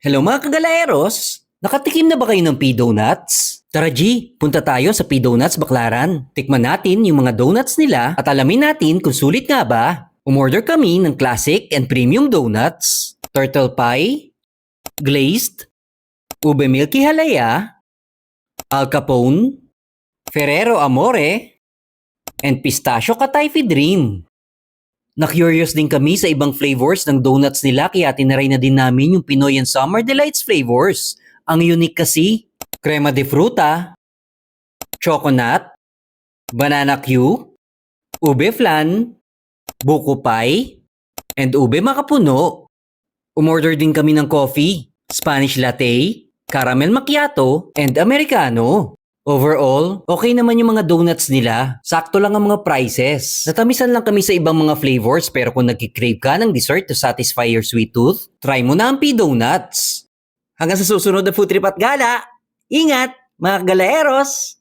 Hello mga kagalaeros! Nakatikim na ba kayo ng P-Donuts? Tara G, punta tayo sa P-Donuts Baclaran. Tikman natin yung mga donuts nila at alamin natin kung sulit nga ba. Umorder kami ng classic and premium donuts, turtle pie, glazed, ube milky halaya, Al Capone, Ferrero Amore, and pistachio Katayfi Dream. Na-curious din kami sa ibang flavors ng donuts nila kaya tinaray na din namin yung Pinoy and Summer Delights flavors. Ang unique kasi, crema de fruta, choconut, banana Q, ube flan, buko pie, and ube makapuno. Umorder din kami ng coffee, Spanish latte, caramel macchiato, and americano. Overall, okay naman yung mga donuts nila. Sakto lang ang mga prices. Natamisan lang kami sa ibang mga flavors pero kung nagkikrave ka ng dessert to satisfy your sweet tooth, try mo na ang P-Donuts. Hanggang sa susunod na food trip at gala, ingat mga galaeros!